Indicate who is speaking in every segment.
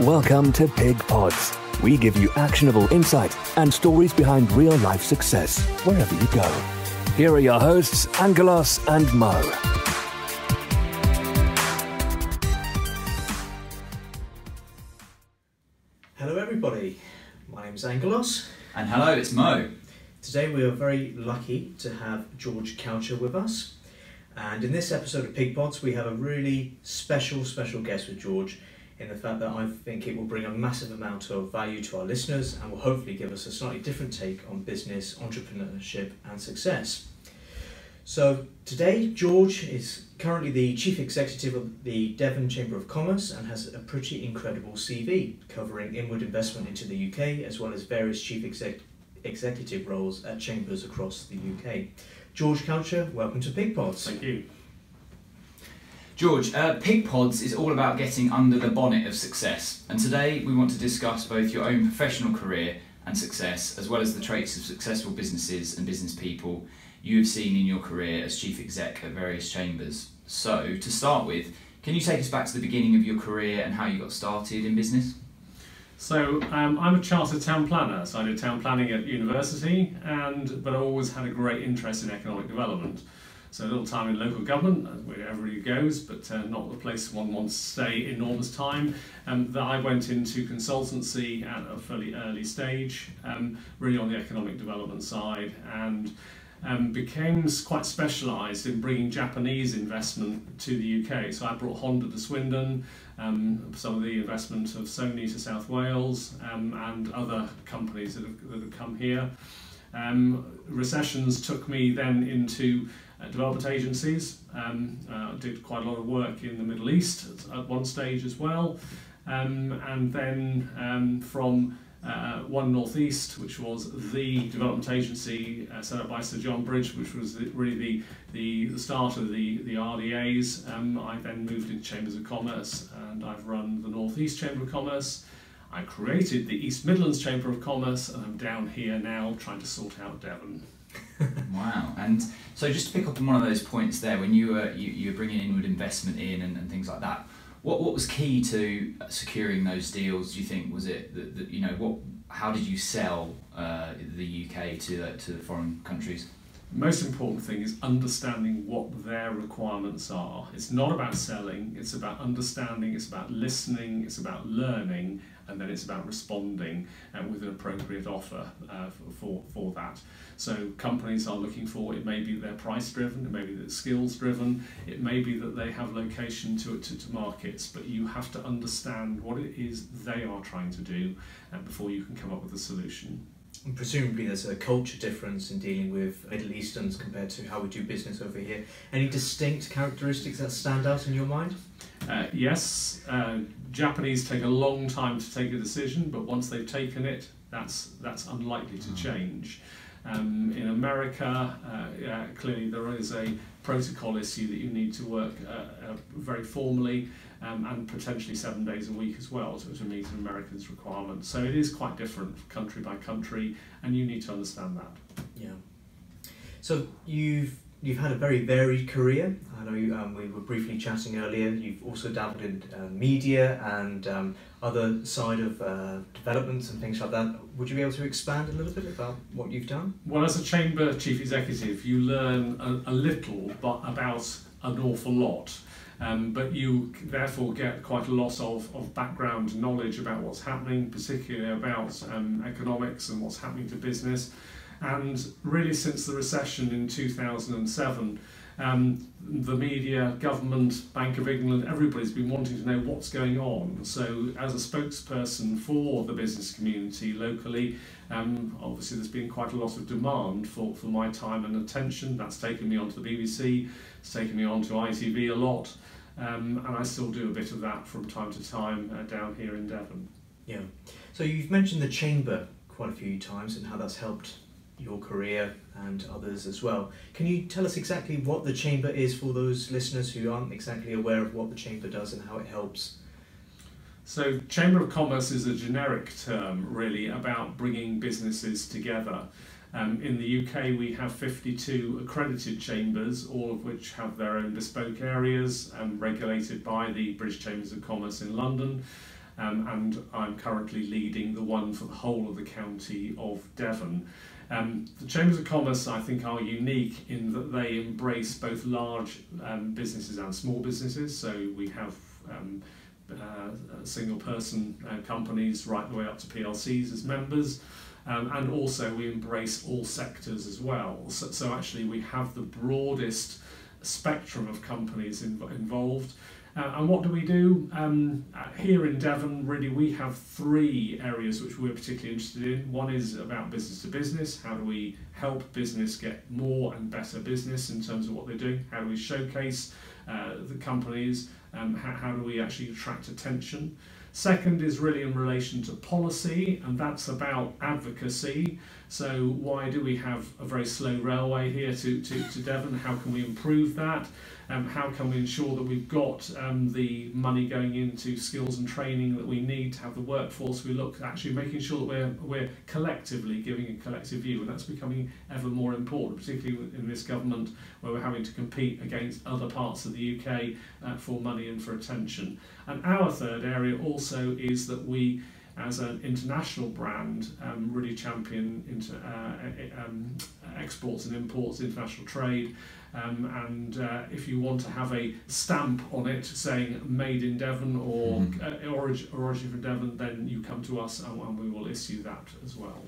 Speaker 1: Welcome to Pig Pods. We give you actionable insight and stories behind real-life success wherever you go. Here are your hosts, Angelos and Mo.
Speaker 2: Hello everybody, my name's Angelos.
Speaker 3: And hello, it's Mo.
Speaker 2: Today we are very lucky to have George Cowcher with us. And in this episode of Pig Pods we have a really special guest with George, in the fact that I think it will bring a massive amount of value to our listeners and will hopefully give us a slightly different take on business, entrepreneurship and success. So today George is currently the Chief Executive of the Devon Chamber of Commerce and has a pretty incredible CV covering inward investment into the UK as well as various chief executive roles at chambers across the UK. George Cowcher, welcome to Pig Pods.
Speaker 4: Thank you.
Speaker 3: George, Pig Pods is all about getting under the bonnet of success, and today we want to discuss both your own professional career and success, as well as the traits of successful businesses and business people you have seen in your career as Chief Exec at various chambers. So, to start with, can you take us back to the beginning of your career and how you got started in business?
Speaker 4: So I'm a chartered town planner, so I did town planning at university, but I always had a great interest in economic development. So a little time in local government, wherever it goes, but not the place one wants to stay enormous time. That I went into consultancy at a fairly early stage, really on the economic development side, and became quite specialised in bringing Japanese investment to the UK. So I brought Honda to Swindon, some of the investment of Sony to South Wales, and other companies that have come here. Recessions took me then into development agencies. Did quite a lot of work in the Middle East at one stage as well, and then from One North East, which was the development agency set up by Sir John Bridge, which was really the start of the RDAs. I then moved into Chambers of Commerce, and I've run the North East Chamber of Commerce. I created the East Midlands Chamber of Commerce, and I'm down here now trying to sort out Devon.
Speaker 3: Wow! And so, just to pick up on one of those points there, when you were bringing inward investment in and things like that, what was key to securing those deals? Do you think was it that how did you sell the UK to the foreign countries?
Speaker 4: The most important thing is understanding what their requirements are. It's not about selling, it's about understanding, it's about listening, it's about learning, and then it's about responding with an appropriate offer for that. So companies are looking for, it may be that they're price driven, it may be that it's skills driven, it may be that they have location to markets, but you have to understand what it is they are trying to do before you can come up with a solution.
Speaker 2: And presumably there's a culture difference in dealing with Middle Easterns compared to how we do business over here. Any distinct characteristics that stand out in your mind?
Speaker 4: Yes, Japanese take a long time to take a decision, but once they've taken it, that's unlikely to change. In America, clearly there is a protocol issue that you need to work very formally and potentially 7 days a week as well to meet an American's requirements. So it is quite different country by country, and you need to understand that.
Speaker 2: Yeah. So you've had a very varied career. I know we were briefly chatting earlier. You've also dabbled in media and other side of developments and things like that. Would you be able to expand a little bit about what you've done?
Speaker 4: Well, as a chamber chief executive, you learn a little, but about an awful lot. But you therefore get quite a lot of background knowledge about what's happening, particularly about economics and what's happening to business. And really since the recession in 2007, the media, government, Bank of England, everybody's been wanting to know what's going on. So as a spokesperson for the business community locally, obviously there's been quite a lot of demand for my time and attention. That's taken me onto the BBC, it's taken me onto ITV a lot, and I still do a bit of that from time to time down here in Devon.
Speaker 2: Yeah. So you've mentioned the Chamber quite a few times and how that's helped your career and others as well. Can you tell us exactly what the Chamber is for those listeners who aren't exactly aware of what the Chamber does and how it helps?
Speaker 4: So Chamber of Commerce is a generic term really about bringing businesses together. In the UK we have 52 accredited chambers, all of which have their own bespoke areas regulated by the British Chambers of Commerce in London. and I'm currently leading the one for the whole of the county of Devon. The Chambers of Commerce, I think, are unique in that they embrace both large businesses and small businesses. So we have single-person companies right the way up to PLCs as members. And also we embrace all sectors as well. So actually we have the broadest spectrum of companies involved. And what do we do? Here in Devon, really, we have three areas which we're particularly interested in. One is about business to business. How do we help business get more and better business in terms of what they're doing? How do we showcase the companies? How do we actually attract attention? Second is really in relation to policy, and that's about advocacy. So why do we have a very slow railway here to Devon? How can we improve that? How can we ensure that we've got the money going into skills and training that we need to have the workforce? We look at actually making sure that we're collectively giving a collective view, and that's becoming ever more important, particularly in this government where we're having to compete against other parts of the UK for money and for attention. And our third area also is that we, as an international brand, really champion exports and imports, international trade. And if you want to have a stamp on it saying made in Devon or origin from Devon, then you come to us and we will issue that as well.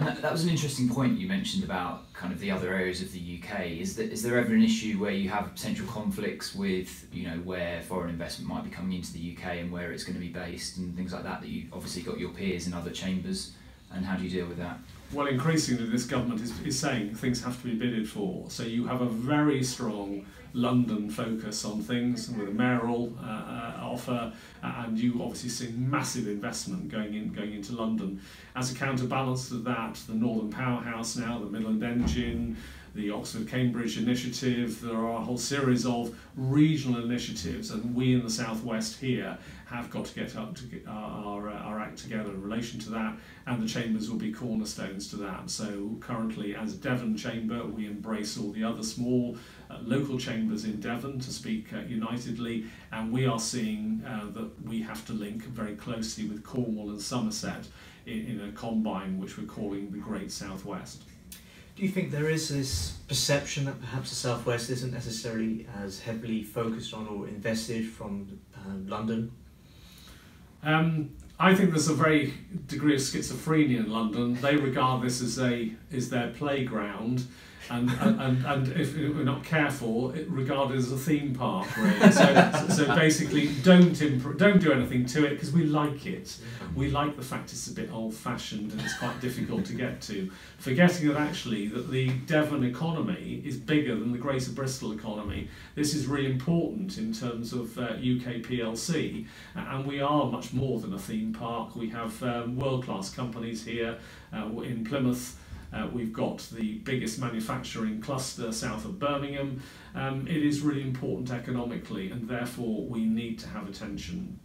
Speaker 3: And that was an interesting point you mentioned about kind of the other areas of the UK. Is there ever an issue where you have potential conflicts with, you know, where foreign investment might be coming into the UK and where it's going to be based and things like that, that you obviously got your peers in other chambers, and how do you deal with that?
Speaker 4: Well, increasingly this government is saying things have to be bidded for. So you have a very strong London focus on things with a mayoral offer, and you obviously see massive investment going into London. As a counterbalance to that, the Northern Powerhouse now, the Midland Engine, the Oxford-Cambridge initiative, there are a whole series of regional initiatives, and we in the southwest here have got to get up to get our act together in relation to that, and the chambers will be cornerstones to that. So currently, as Devon Chamber, we embrace all the other small local chambers in Devon to speak unitedly, and we are seeing that we have to link very closely with Cornwall and Somerset in a combine which we're calling the Great Southwest.
Speaker 2: Do you think there is this perception that perhaps the Southwest isn't necessarily as heavily focused on or invested from London?
Speaker 4: I think there's a very degree of schizophrenia in London. They regard this as their playground, and if we're not careful, it regarded as a theme park, really. So basically, don't do anything to it because we like it. We like the fact it's a bit old-fashioned and it's quite difficult to get to. Forgetting that actually that the Devon economy is bigger than the Greater Bristol economy. This is really important in terms of UK PLC, and we are much more than a theme park. We have world-class companies here in Plymouth. We've got the biggest manufacturing cluster south of Birmingham. It is really important economically, and therefore we need to have attention.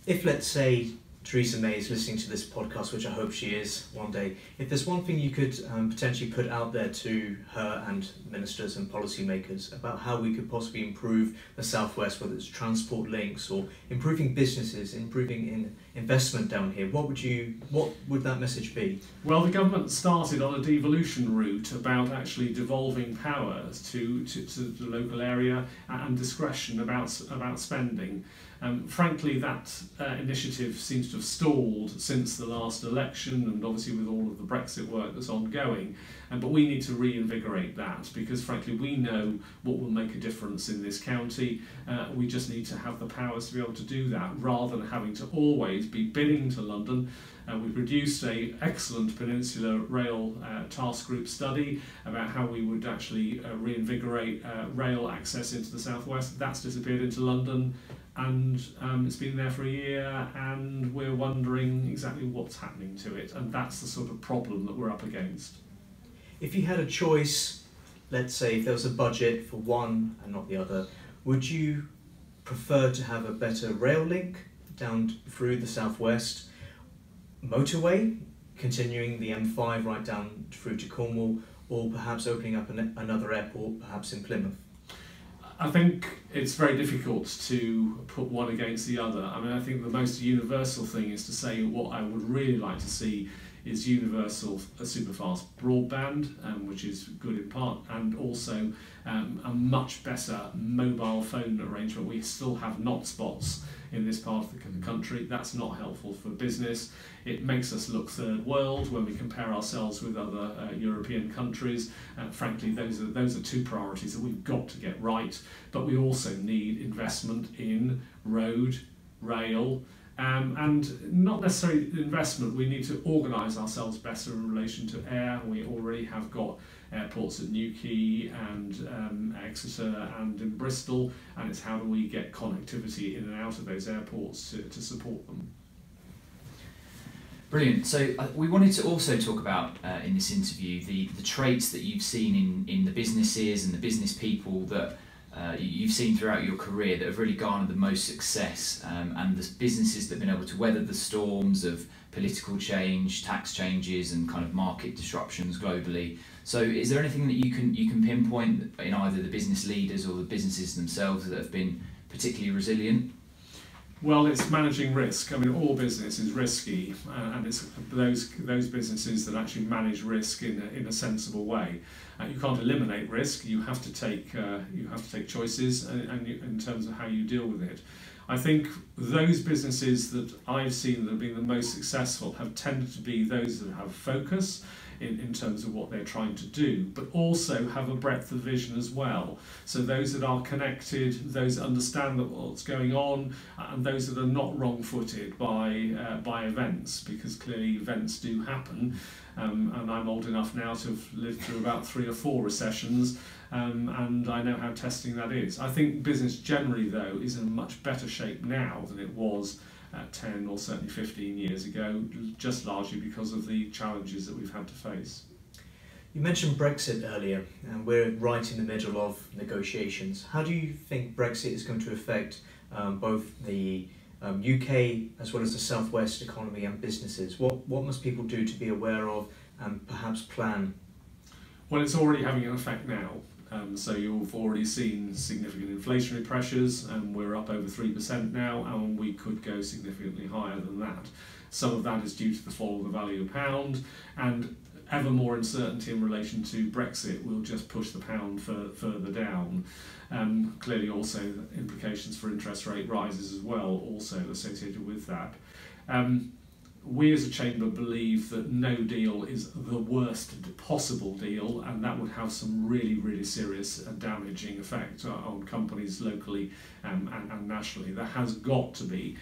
Speaker 2: If, let's say, Theresa May is listening to this podcast, which I hope she is one day, if there's one thing you could potentially put out there to her and ministers and policymakers about how we could possibly improve the Southwest, whether it's transport links or improving businesses, improving investment down here, what would that message be? Well,
Speaker 4: the government started on a devolution route about actually devolving powers to the local area and discretion about spending. Frankly, that initiative seems to have stalled since the last election, and obviously with all of the Brexit work that's ongoing. But we need to reinvigorate that because, frankly, we know what will make a difference in this county. We just need to have the powers to be able to do that rather than having to always be bidding to London. We produced an excellent Peninsular Rail task group study about how we would actually reinvigorate rail access into the southwest. That's disappeared into London, and it's been there for a year, and we're wondering exactly what's happening to it, and that's the sort of problem that we're up against.
Speaker 2: If you had a choice, let's say if there was a budget for one and not the other, would you prefer to have a better rail link down through the southwest, motorway, continuing the M5 right down through to Cornwall, or perhaps opening up another airport, perhaps in Plymouth?
Speaker 4: I think it's very difficult to put one against the other. I mean, I think the most universal thing is to say what I would really like to see is universal superfast broadband, which is good in part, and also a much better mobile phone arrangement. We still have not spots in this part of the country. That's not helpful for business. It makes us look third world when we compare ourselves with other European countries. Frankly, those are two priorities that we've got to get right. But we also need investment in road, rail, and not necessarily investment. We need to organise ourselves better in relation to air. We already have got airports at Newquay and Exeter and in Bristol, and it's how do we get connectivity in and out of those airports to support them.
Speaker 3: Brilliant. So we wanted to also talk about in this interview the traits that you've seen in the businesses and the business people that you've seen throughout your career that have really garnered the most success, and the businesses that have been able to weather the storms of political change, tax changes and kind of market disruptions globally. So is there anything that you can pinpoint in either the business leaders or the businesses themselves that have been particularly resilient?
Speaker 4: Well, it's managing risk. I mean, all business is risky, and it's those businesses that actually manage risk in a sensible way. You can't eliminate risk. You have to take choices, and in terms of how you deal with it. I think those businesses that I've seen that have been the most successful have tended to be those that have focus in terms of what they're trying to do, but also have a breadth of vision as well. So those that are connected, those that understand what's going on, and those that are not wrong-footed by events, because clearly events do happen. And I'm old enough now to have lived through about 3 or 4 recessions, and I know how testing that is. I think business generally, though, is in much better shape now than it was 10 or certainly 15 years ago, just largely because of the challenges that we've had to face.
Speaker 2: You mentioned Brexit earlier, and we're right in the middle of negotiations. How do you think Brexit is going to affect both the UK as well as the Southwest economy and businesses? What must people do to be aware of and perhaps plan?
Speaker 4: Well, it's already having an effect now. So you've already seen significant inflationary pressures, and we're up over 3% now, and we could go significantly higher than that. Some of that is due to the fall of the value of the pound, and ever more uncertainty in relation to Brexit will just push the pound further down. Clearly also implications for interest rate rises as well, also associated with that. We as a chamber believe that no deal is the worst possible deal, and that would have some really, really serious damaging effect on companies locally and nationally. There has got to be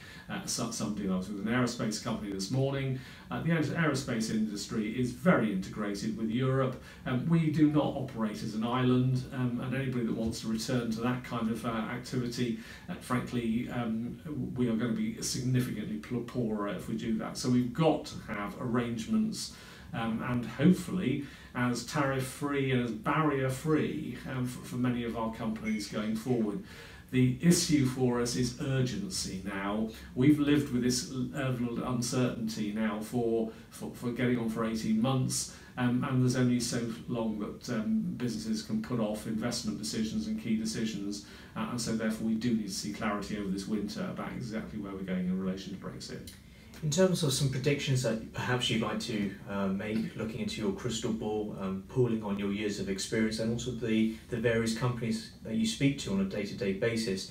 Speaker 4: some deal. I was with an aerospace company this morning. The aerospace industry is very integrated with Europe. We do not operate as an island, and anybody that wants to return to that kind of activity, frankly, we are going to be significantly poorer if we do that. So we've got to have arrangements and hopefully as tariff-free and as barrier-free for many of our companies going forward. The issue for us is urgency now. We've lived with this level of uncertainty now for getting on for 18 months, and there's only so long that businesses can put off investment decisions and key decisions, and so therefore we do need to see clarity over this winter about exactly where we're going in relation to Brexit.
Speaker 2: In terms of some predictions that perhaps you'd like to make, looking into your crystal ball, pulling on your years of experience and also the various companies that you speak to on a day-to-day basis,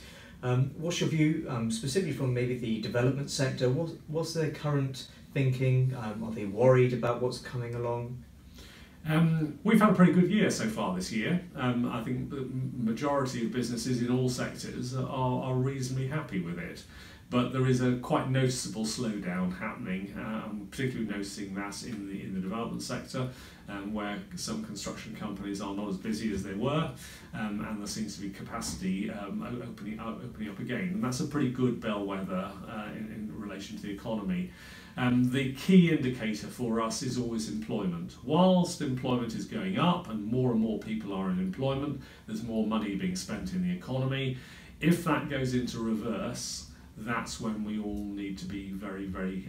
Speaker 2: what's your view specifically from maybe the development sector? What's their current thinking? Are they worried about what's coming along?
Speaker 4: We've had a pretty good year so far this year. I think the majority of businesses in all sectors are reasonably happy with it. But there is a quite noticeable slowdown happening, particularly noticing that in the development sector, where some construction companies are not as busy as they were, and there seems to be capacity opening up again. And that's a pretty good bellwether in relation to the economy. The key indicator for us is always employment. Whilst employment is going up and more people are in employment, there's more money being spent in the economy. If that goes into reverse, that's when we all need to be very, very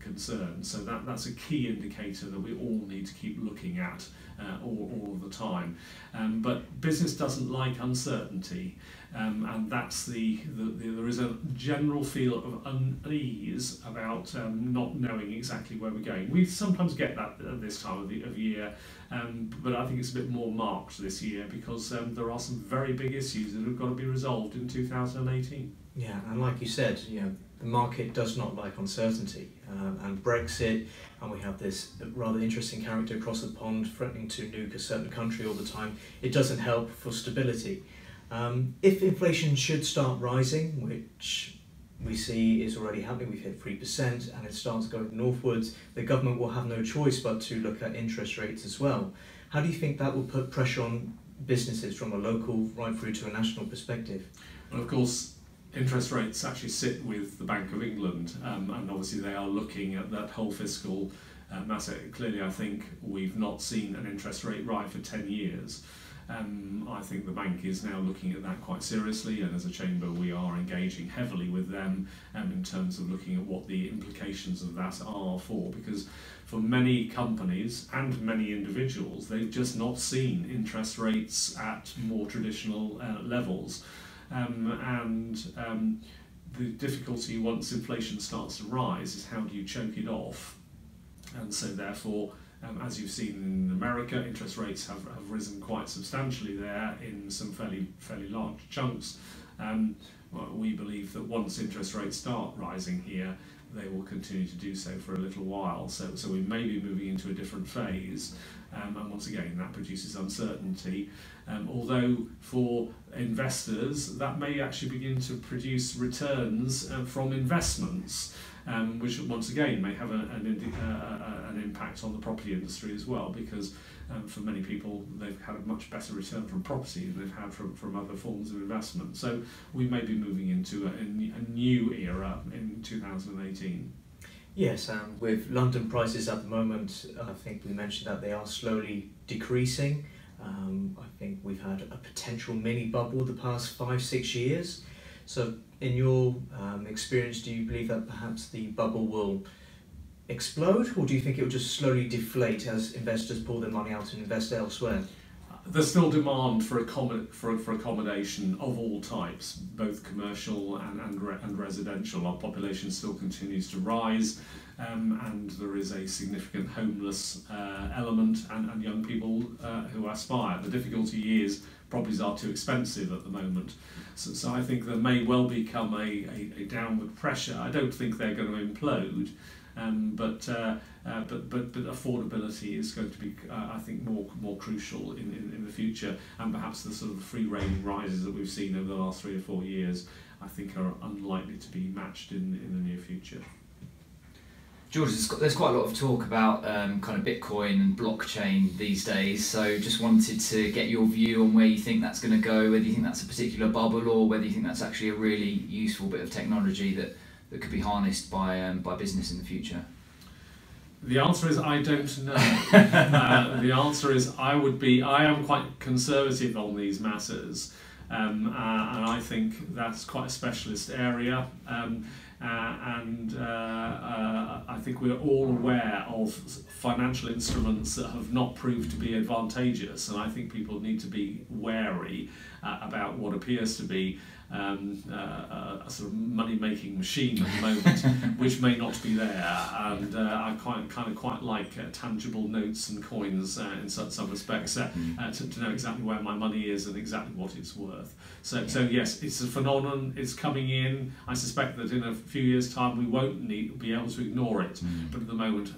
Speaker 4: concerned. So that's a key indicator that we all need to keep looking at all of the time. But business doesn't like uncertainty, and that's there is a general feel of unease about not knowing exactly where we're going. We sometimes get that at this time of year, but I think it's a bit more marked this year because there are some very big issues that have got to be resolved in 2018.
Speaker 2: Yeah, and like you said, the market does not like uncertainty, and Brexit, and we have this rather interesting character across the pond threatening to nuke a certain country all the time. It doesn't help for stability. If inflation should start rising, which we see is already happening, we've hit 3% and it starts going northwards, the government will have no choice but to look at interest rates as well. How do you think that will put pressure on businesses from a local right through to a national perspective?
Speaker 4: Well, of course, interest rates actually sit with the Bank of England, and obviously they are looking at that whole fiscal matter. Clearly, I think we've not seen an interest rate rise for 10 years. I think the bank is now looking at that quite seriously, and as a chamber we are engaging heavily with them in terms of looking at what the implications of that are because for many companies and many individuals, they've just not seen interest rates at more traditional levels. The difficulty once inflation starts to rise is how do you choke it off, and so therefore as you've seen in America, interest rates have risen quite substantially there in some fairly large chunks. We believe that once interest rates start rising here, they will continue to do so for a little while. So we may be moving into a different phase, and once again that produces uncertainty. Although for investors that may actually begin to produce returns from investments, which once again may have an impact on the property industry as well, because for many people they've had a much better return from property than they've had from other forms of investment. So we may be moving into a new era in 2018.
Speaker 2: Yes, and with London prices at the moment, I think we mentioned that they are slowly decreasing. I think we've had a potential mini bubble the past 5-6 years. So in your experience, do you believe that perhaps the bubble will explode, or do you think it will just slowly deflate as investors pull their money out and invest elsewhere?
Speaker 4: There's still demand for accommodation of all types, both commercial and residential. Our population still continues to rise, and there is a significant homeless element and young people who aspire. The difficulty is properties are too expensive at the moment, so I think there may well become a downward pressure. I don't think they're going to implode. But affordability is going to be, I think, more crucial in the future, and perhaps the sort of free reign rises that we've seen over the last 3 or 4 years, I think, are unlikely to be matched in the near future.
Speaker 3: George, there's quite a lot of talk about kind of Bitcoin and blockchain these days, so just wanted to get your view on where you think that's going to go, whether you think that's a particular bubble or whether you think that's actually a really useful bit of technology that could be harnessed by business in the future.
Speaker 4: The answer is I don't know. The answer is I am quite conservative on these matters, and I think that's quite a specialist area. I think we're all aware of financial instruments that have not proved to be advantageous, and I think people need to be wary about what appears to be a sort of money-making machine at the moment, which may not be there. And I quite like tangible notes and coins in some respects to know exactly where my money is and exactly what it's worth. So yes, it's a phenomenon. It's coming in. I suspect that in a few years' time we won't be able to ignore it. But at the moment,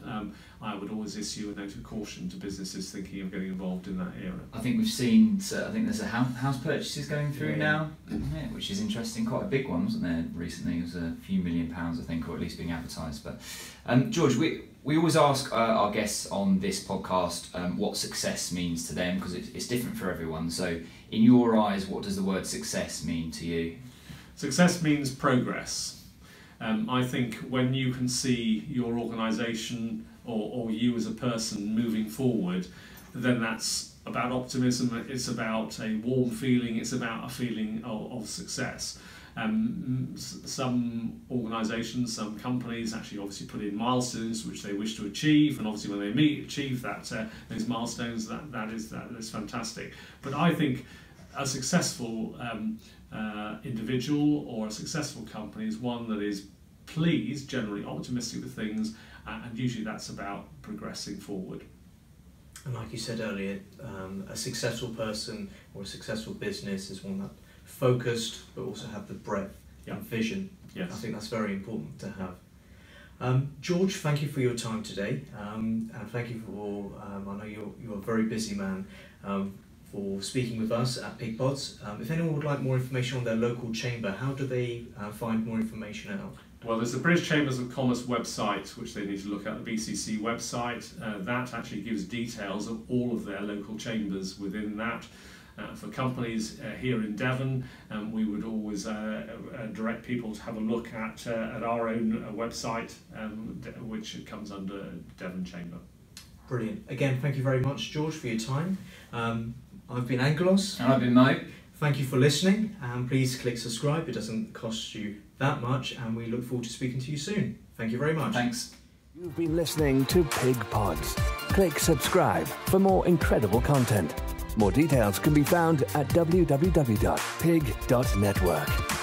Speaker 4: I would always issue a note of caution to businesses thinking of getting involved in that era.
Speaker 3: I think we've seen, I think there's a house purchases going through now, which is interesting. Quite a big one, wasn't there, recently? It was a few £1 million, I think, or at least being advertised. But George, we always ask our guests on this podcast what success means to them, because it's different for everyone. So in your eyes, what does the word success mean to you?
Speaker 4: Success means progress. I think when you can see your organisation or you as a person moving forward, then that's about optimism, it's about a warm feeling, it's about a feeling of success. Some organisations, some companies actually obviously put in milestones which they wish to achieve, and obviously when they achieve those milestones, that is fantastic. But I think a successful individual or a successful company is one that is pleased, generally optimistic with things, and usually that's about progressing forward.
Speaker 2: And like you said earlier, a successful person or a successful business is one that focused but also have the breadth and vision.
Speaker 4: Yes.
Speaker 2: I think that's very important to have. George, thank you for your time today, and thank you for, I know you're a very busy man, for speaking with us at PigPods. If anyone would like more information on their local chamber, how do they find more information out?
Speaker 4: Well, there's the British Chambers of Commerce website, which they need to look at, the BCC website. That actually gives details of all of their local chambers within that. For companies here in Devon, we would always direct people to have a look at our own website, which comes under Devon Chamber.
Speaker 2: Brilliant. Again, thank you very much, George, for your time. I've been Angelos.
Speaker 3: And I've been Mo.
Speaker 2: Thank you for listening, and please click subscribe. It doesn't cost you that much, and we look forward to speaking to you soon. Thank you very much.
Speaker 3: Thanks.
Speaker 1: You've been listening to Pig Pods. Click subscribe for more incredible content. More details can be found at www.pig.network.